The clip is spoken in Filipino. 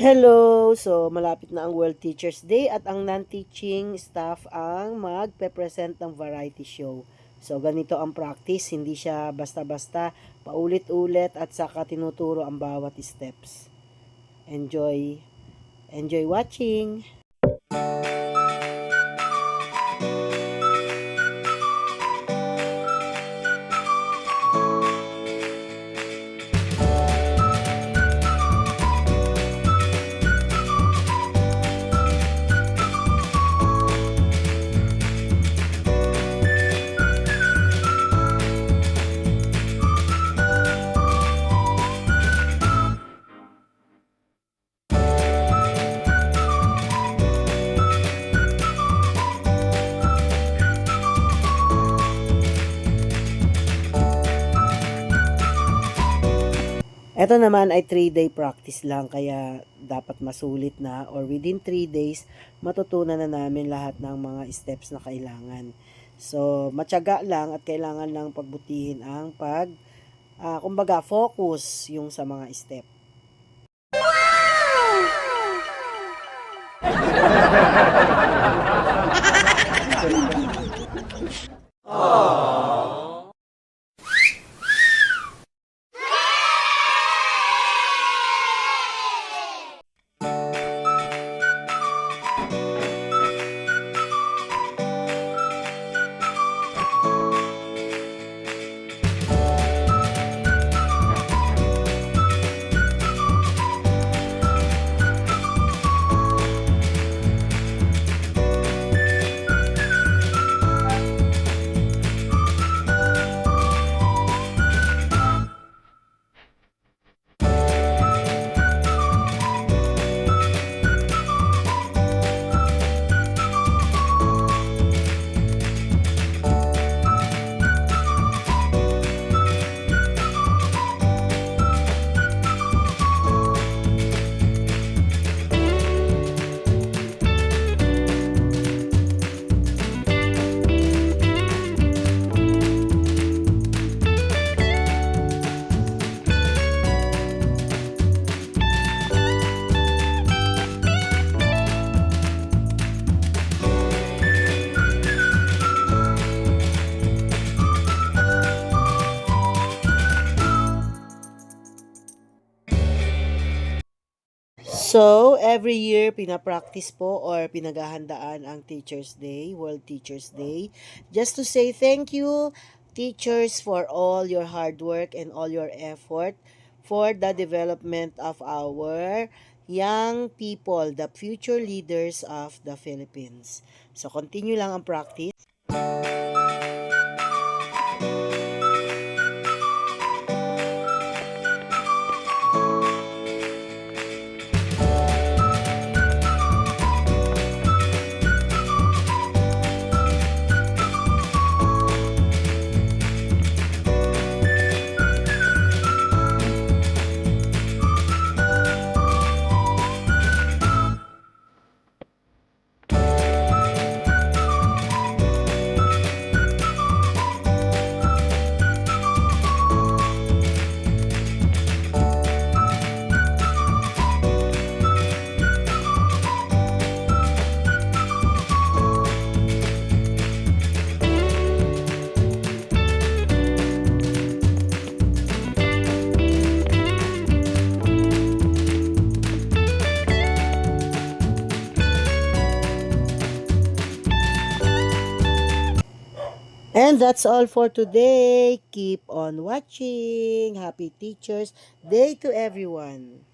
Hello! So, malapit na ang World Teachers Day at ang non-teaching staff ang magpe-present ng variety show. So, ganito ang practice, hindi siya basta-basta, paulit-ulit at saka tinuturo ang bawat steps. Enjoy! Enjoy watching! Ito naman ay 3-day practice lang kaya dapat masulit na or within 3 days matutunan na namin lahat ng mga steps na kailangan. So, matyaga lang at kailangan lang pagbutihin ang kumbaga focus yung sa mga step. So, every year, pinapractice po or pinaghahandaan ang Teacher's Day, World Teacher's Day. Just to say thank you, teachers, for all your hard work and all your effort for the development of our young people, the future leaders of the Philippines. So, continue lang ang practice. And that's all for today. Keep on watching. Happy Teachers Day to everyone.